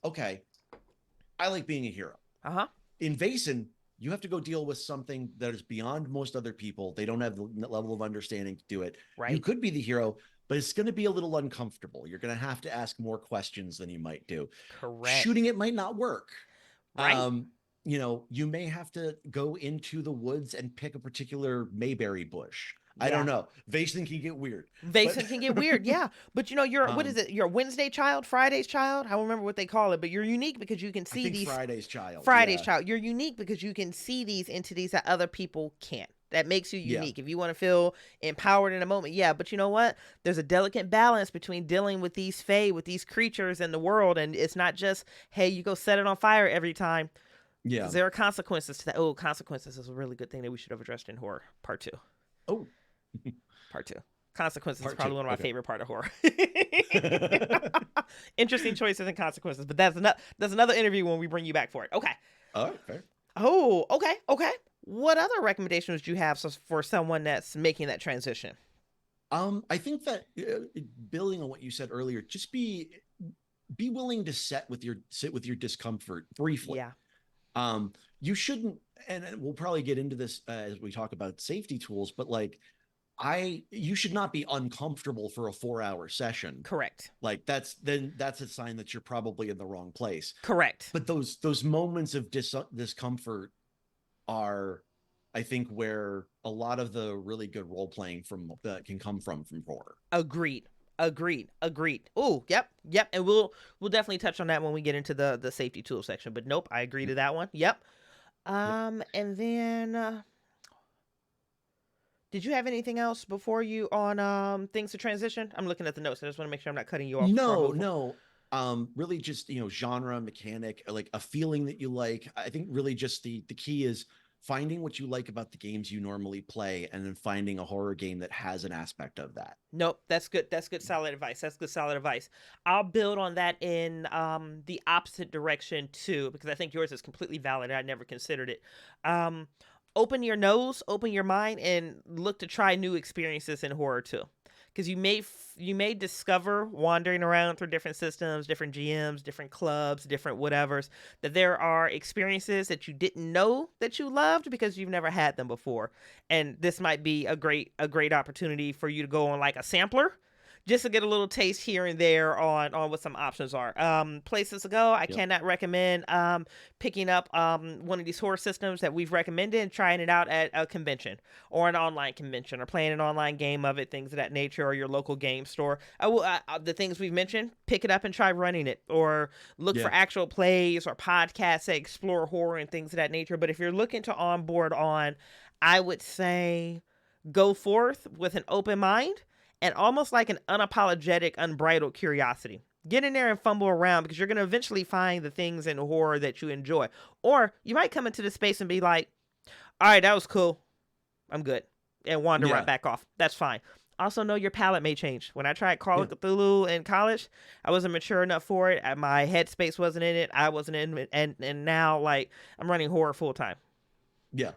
okay, I like being a hero. Uh huh. In Vaesen, you have to go deal with something that is beyond most other people. They don't have the level of understanding to do it. You Right. could be the hero, but it's going to be a little uncomfortable. You're going to have to ask more questions than you might do. Shooting Correct. it might not work. Right. You know, you may have to go into the woods and pick a particular Mayberry bush. I don't Yeah. know. Vaesen can get weird, but Vason can get weird, yeah. But you know, you're what is um, it? You're a Wednesday child, Friday's child. I don't remember what they call it, but you're unique because you can I see think these Friday's Child. Friday's Yeah, child. You're unique because you can see these entities that other people can't. That makes you yeah, unique. If you want to feel empowered in a moment, yeah. But you know what? There's a delicate balance between dealing with these fae, with these creatures in the world, and it's not just hey, you go set it on fire every time. yeah. Because there are consequences to that. Oh, consequences is a really good thing that we should have addressed in horror part two. Oh, Part two. Consequences is part two. probably one of my Okay. favorite part of horror. Interesting choices and consequences, but that's another interview when we bring you back for it. Okay. All right, fair. Oh, okay, okay. What other recommendations do you have for someone that's making that transition? I think that building on what you said earlier, just be willing to sit with your discomfort briefly. Yeah. You shouldn't, and we'll probably get into this as we talk about safety tools, but like you should not be uncomfortable for a 4-hour session. Correct. Like that's a sign that you're probably in the wrong place. Correct. But those moments of discomfort are, I think, where a lot of the really good role playing can come from horror. Agreed. Agreed. Agreed. Oh, yep, yep. And we'll definitely touch on that when we get into the safety tool section. But nope, I agree to that one. Yep. Yep. And then did you have anything else before you on things to transition? I'm looking at the notes. I just want to make sure I'm not cutting you off before I No, move. no. Really just, genre, mechanic, like a feeling that you like. I think really just the key is finding what you like about the games you normally play and then finding a horror game that has an aspect of that. Nope, that's good. That's good solid advice. That's good solid advice. I'll build on that in the opposite direction too, because I think yours is completely valid. I never considered it. Um Open your nose, open your mind, and look to try new experiences in horror too. Because you may discover wandering around through different systems, different GMs, different clubs, different whatevers, that there are experiences that you didn't know that you loved because you've never had them before. And this might be a great opportunity for you to go on like a sampler just to get a little taste here and there on what some options are. Places to go, I Yep. cannot recommend picking up one of these horror systems that we've recommended and trying it out at a convention or an online convention or playing an online game of it, things of that nature, or your local game store. The things we've mentioned, pick it up and try running it, or look Yeah. for actual plays or podcasts that explore horror and things of that nature. But if you're looking to onboard on, I would say go forth with an open mind and almost like an unapologetic, unbridled curiosity. Get in there and fumble around because you're going to eventually find the things in horror that you enjoy. Or you might come into the space and be like, all right, that was cool. I'm good. And wander right Yeah. back off. That's fine. Also know your palate may change. When I tried Call of Yeah. Cthulhu in college, I wasn't mature enough for it. My headspace wasn't in it. I wasn't in it. And now, like, I'm running horror full time. Yeah.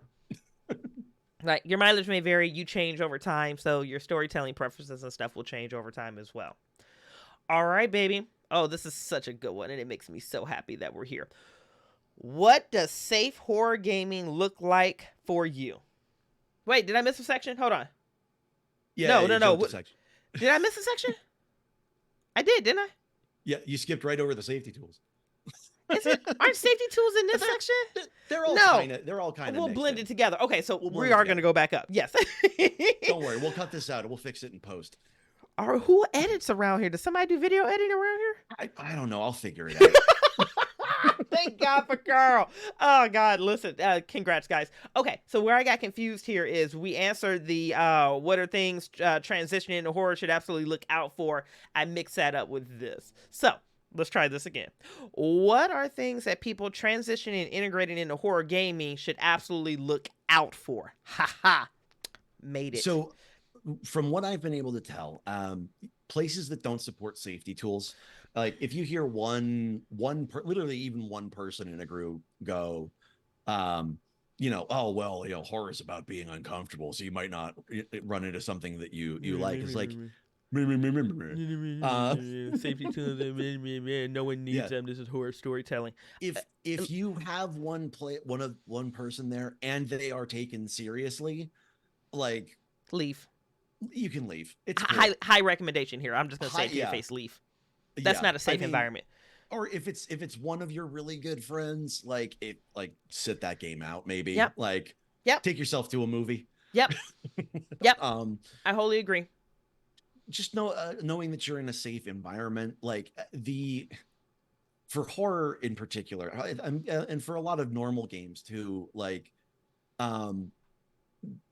Like, your mileage may vary, you change over time, so your storytelling preferences and stuff will change over time as well. All right, baby. Oh, this is such a good one, and it makes me so happy that we're here. What does safe horror gaming look like for you? Wait, did I miss a section? Hold on. Yeah, No, no, you no. jumped a section. Did I miss a section? I did, didn't I? Yeah, you skipped right over the safety tools. Is it? Aren't safety tools in this section? They're all No. kind of We'll mixed blend in. it together. Okay, so We'll blend we it are going to together. go back up. Yes. Don't worry, we'll cut this out and we'll fix it in post. Or who edits around here? Does somebody do video editing around here? I don't know. I'll figure it out. Thank God for Carl. Oh God, listen, congrats guys. Okay, so where I got confused here is we answered the what are things transitioning into horror should absolutely look out for. I mixed that up with this. So let's try this again. What are things that people transitioning and integrating into horror gaming should absolutely look out for? Ha ha. Made it. So from what I've been able to tell, places that don't support safety tools, like if you hear literally even one person in a group go, oh, well, horror is about being uncomfortable, so you might not run into something that you like. It's like, safety tools. No one needs them. This is horror storytelling. If you have one person there and they are taken seriously, like, leave. You can leave. It's high recommendation here. I'm just gonna say to your face, leave. That's not a safe environment. Or if it's one of your really good friends, sit that game out, maybe. Yep. Take yourself to a movie. Yep. Yep. I wholly agree. Just knowing that you're in a safe environment, for horror in particular, and for a lot of normal games too,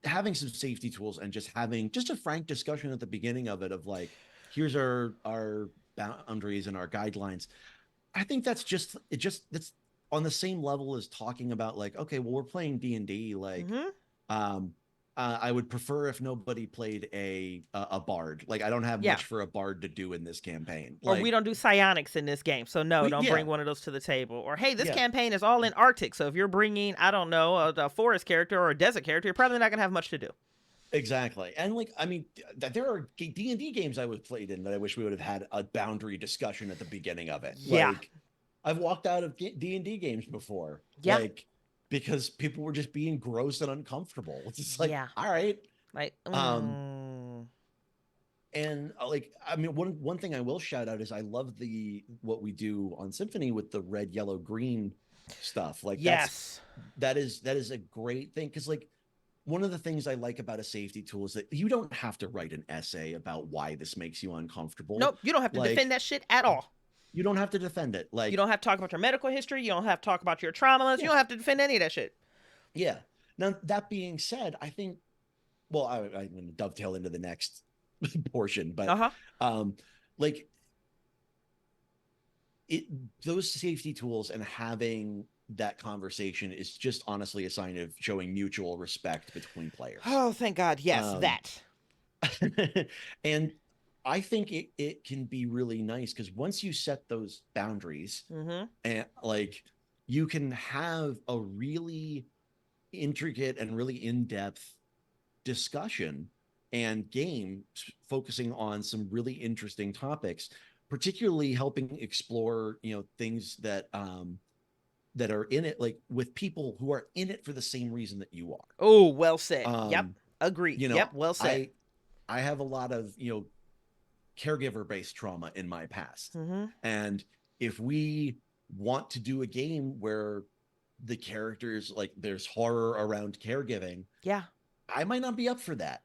having some safety tools and just having a frank discussion at the beginning of it of here's our boundaries and our guidelines. I think that's that's on the same level as talking about okay, well, we're playing D&D, I would prefer if nobody played a bard. I don't have much for a bard to do in this campaign. Or we don't do psionics in this game, so don't bring one of those to the table. Or hey, this campaign is all in Arctic, so if you're bringing, I don't know, a forest character or a desert character, you're probably not gonna have much to do. Exactly. And there are D&D games I was played in that I wish we would have had a boundary discussion at the beginning of it. I've walked out of D&D games before. Because people were just being gross and uncomfortable. It's just all right. And one thing I will shout out is I love what we do on Symphony with the red, yellow, green stuff. That is a great thing. Cause one of the things I like about a safety tool is that you don't have to write an essay about why this makes you uncomfortable. Nope. You don't have to defend that shit at all. You don't have to defend it. You don't have to talk about your medical history. You don't have to talk about your traumas. You don't have to defend any of that shit. Yeah. Now, that being said, I think, well, I'm going to dovetail into the next portion, but those safety tools and having that conversation is just honestly a sign of showing mutual respect between players. Oh, thank God. Yes, that. And I think it can be really nice because once you set those boundaries and you can have a really intricate and really in-depth discussion and game focusing on some really interesting topics, particularly helping explore, things that are in it, with people who are in it for the same reason that you are. Oh, well said. Yep. Agreed. Well said. I have a lot of, caregiver-based trauma in my past. And if we want to do a game where the characters, there's horror around caregiving, I might not be up for that.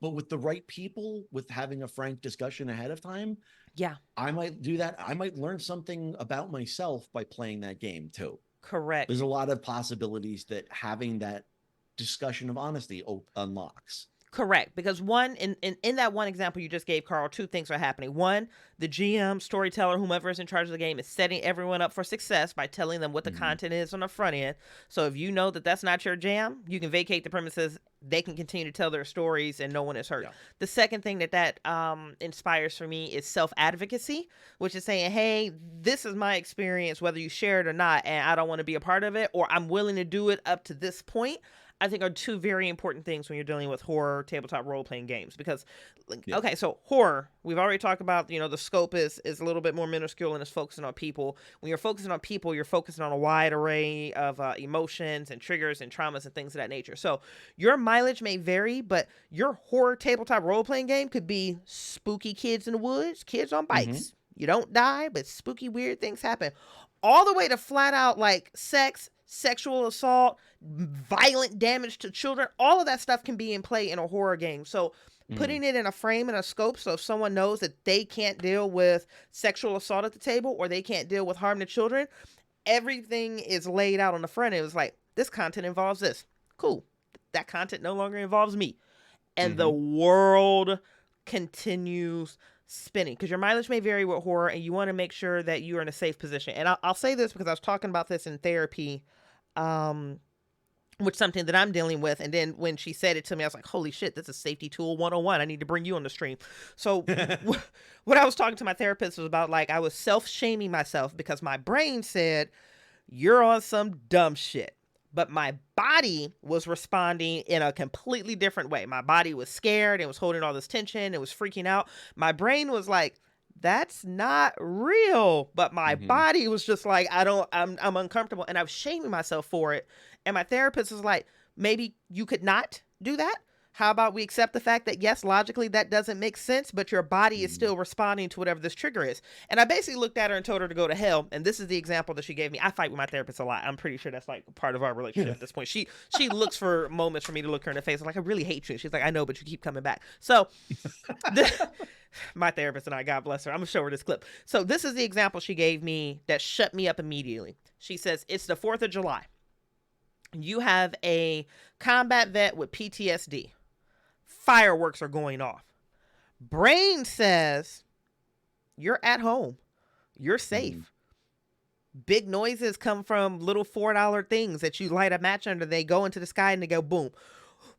But with the right people, with having a frank discussion ahead of time, I might do that. I might learn something about myself by playing that game too. Correct. There's a lot of possibilities that having that discussion of honesty unlocks. Correct. Because in that one example you just gave, Carl, two things are happening. One, the GM, storyteller, whomever is in charge of the game is setting everyone up for success by telling them what the content is on the front end. So if you know that that's not your jam, you can vacate the premises. They can continue to tell their stories and no one is hurt. Yeah. The second thing that inspires for me is self-advocacy, which is saying, hey, this is my experience, whether you share it or not, and I don't want to be a part of it, or I'm willing to do it up to this point. I think are two very important things when you're dealing with horror tabletop role-playing games. Because, Yeah. okay, so horror, we've already talked about, the scope is a little bit more minuscule and it's focusing on people. When you're focusing on people, you're focusing on a wide array of emotions and triggers and traumas and things of that nature. So your mileage may vary, but your horror tabletop role-playing game could be spooky kids in the woods, kids on Mm-hmm. bikes. You don't die, but spooky weird things happen. All the way to flat out like sex, sexual assault, violent damage to children. All of that stuff can be in play in a horror game. So Mm. putting it in a frame and a scope, so if someone knows that they can't deal with sexual assault at the table or they can't deal with harm to children, everything is laid out on the front. It was like, this content involves this. Cool. That content no longer involves me. And the Mm-hmm. world continues spinning, because your mileage may vary with horror and you want to make sure that you are in a safe position. And I'll say this because I was talking about this in therapy, which is something that I'm dealing with. And then when she said it to me, I was like, holy shit, this is safety tool 101. I need to bring you on the stream. So what I was talking to my therapist was about, like, I was self-shaming myself because my brain said, you're on some dumb shit. But my body was responding in a completely different way. My body was scared and was holding all this tension. It was freaking out. My brain was like, that's not real. But my Mm-hmm. body was just like, I'm uncomfortable. And I was shaming myself for it. And my therapist was like, maybe you could not do that. How about we accept the fact that, yes, logically that doesn't make sense, but your body is still responding to whatever this trigger is. And I basically looked at her and told her to go to hell. And this is the example that she gave me. I fight with my therapist a lot. I'm pretty sure that's like part of our relationship at this point. She looks for moments for me to look her in the face. I'm like, I really hate you. She's like, I know, but you keep coming back. So my therapist and I, God bless her, I'm gonna show her this clip. So this is the example she gave me that shut me up immediately. She says, it's the 4th of July. You have a combat vet with PTSD. Fireworks are going off. Brain says, you're at home. You're safe. Mm-hmm. Big noises come from little $4 things that you light a match under. They go into the sky and they go boom.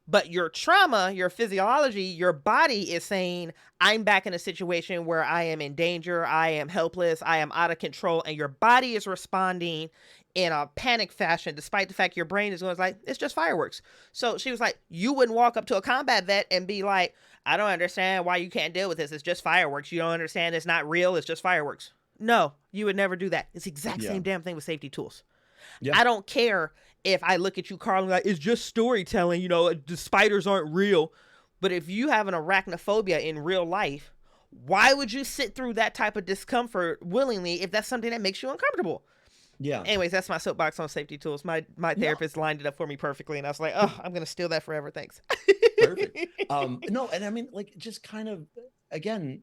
But your trauma, your physiology, your body is saying, I'm back in a situation where I am in danger, I am helpless, I am out of control. And your body is responding in a panic fashion, despite the fact your brain is going like, it's just fireworks. So she was like, you wouldn't walk up to a combat vet and be like, I don't understand why you can't deal with this. It's just fireworks. You don't understand. It's not real. It's just fireworks. No, you would never do that. It's the exact Yeah. same damn thing with safety tools. Yeah. I don't care if I look at you, Carl, and like, it's just storytelling, the spiders aren't real. But if you have an arachnophobia in real life, why would you sit through that type of discomfort willingly if that's something that makes you uncomfortable? Yeah. Anyways, that's my soapbox on safety tools. My therapist lined it up for me perfectly, and I was like, oh, I'm going to steal that forever. Thanks. Perfect. No, and I mean, like, just kind of, again,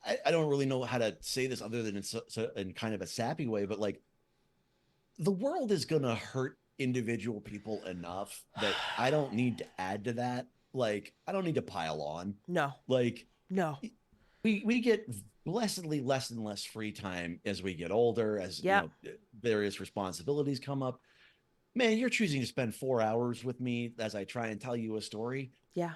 I don't really know how to say this other than in kind of a sappy way, but like, the world is going to hurt individual people enough that I don't need to add to that. Like, I don't need to pile on. No. Like, No. we get blessedly less and less free time as we get older, as Yep. various responsibilities come up. Man, you're choosing to spend 4 hours with me as I try and tell you a story. Yeah.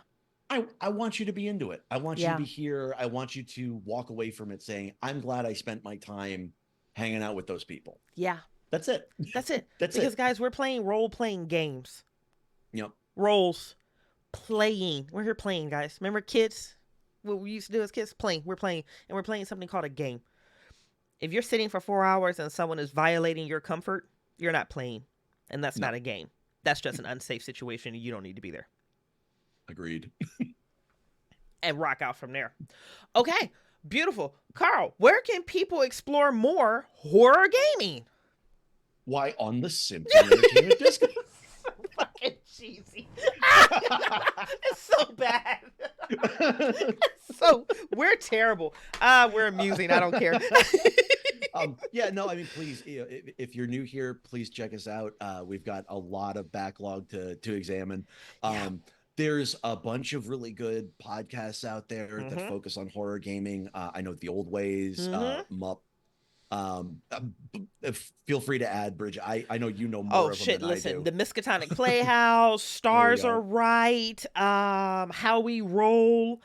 I want you to be into it. I want you Yeah. to be here. I want you to walk away from it saying, I'm glad I spent my time hanging out with those people. Yeah. That's it. That's it. That's because, it. guys, we're playing role-playing games. Yep. Roles. Playing. We're here playing, guys. Remember kids? What we used to do as kids? Playing. We're playing. And we're playing something called a game. If you're sitting for 4 hours and someone is violating your comfort, you're not playing. And that's No. not a game. That's just an unsafe situation and you don't need to be there. Agreed. And rock out from there. Okay. Beautiful. Carl, where can people explore more horror gaming? Why, on the Symphony Entertainment Discord. Fucking cheesy. It's so bad. So we're terrible. We're amusing. I don't care. Yeah, no, I mean, please, if you're new here, please check us out. We've got a lot of backlog to examine. There's a bunch of really good podcasts out there that focus on horror gaming. I know The Old Ways, Mup. Feel free to add, Bridgett. I know you know more of them than I do. The Miskatonic Playhouse, Stars Are Right, How We Roll,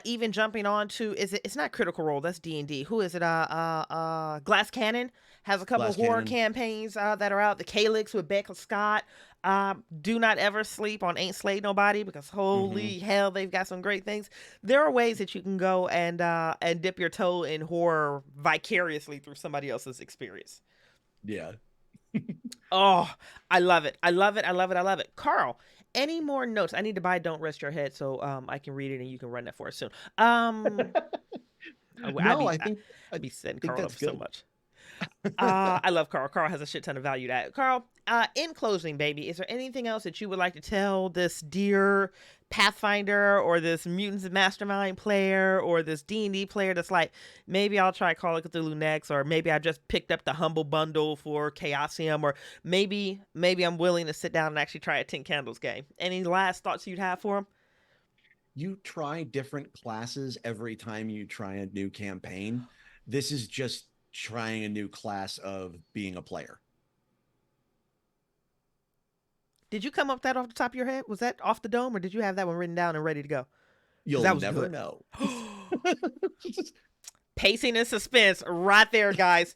even jumping on to, it's not Critical Role, that's D&D. Who is it? Glass Cannon has a couple Glass of horror Cannon. campaigns that are out. The Calyx with Becca Scott. Do not ever sleep on Ain't Slayed Nobody, because Hmm. holy hell, they've got some great things. There are ways that you can go and dip your toe in horror vicariously through somebody else's experience. Yeah. Oh, I love it. I love it. I love it. I love it. Carl, any more notes? I need to buy Don't Rest Your Head so I can read it and you can run that for us soon. No, I'd I be setting think Carl that's up so good. much. I love Carl. Carl has a shit ton of value to add. Carl, in closing, baby, is there anything else that you would like to tell this dear Pathfinder or this Mutants Mastermind player or this D&D player that's like, maybe I'll try Call of Cthulhu next, or maybe I just picked up the Humble Bundle for Chaosium, or maybe I'm willing to sit down and actually try a Ten Candles game. Any last thoughts you'd have for them? You try different classes every time you try a new campaign. This is just trying a new class of being a player. Did you come up with that off the top of your head? Was that off the dome, or did you have that one written down and ready to go? Because You'll that was never good. know. Pacing and suspense right there, guys.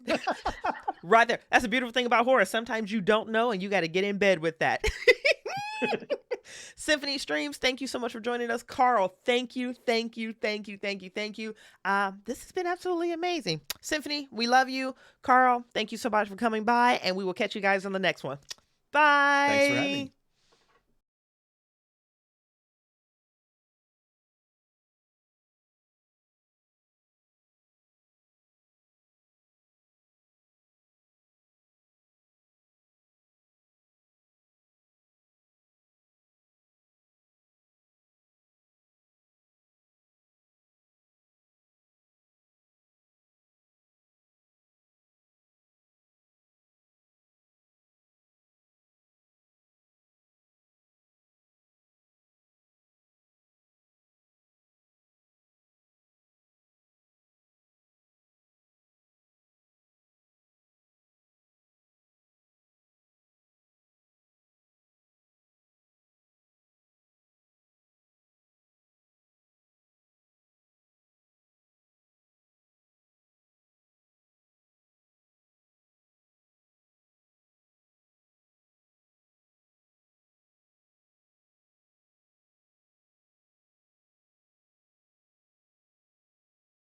Right there. That's the beautiful thing about horror. Sometimes you don't know and you got to get in bed with that. Symphony Streams, thank you so much for joining us. Carl, thank you, thank you, thank you, thank you, thank you. This has been absolutely amazing. Symphony, we love you. Carl, thank you so much for coming by, and we will catch you guys on the next one. Thanks for having Bye. me.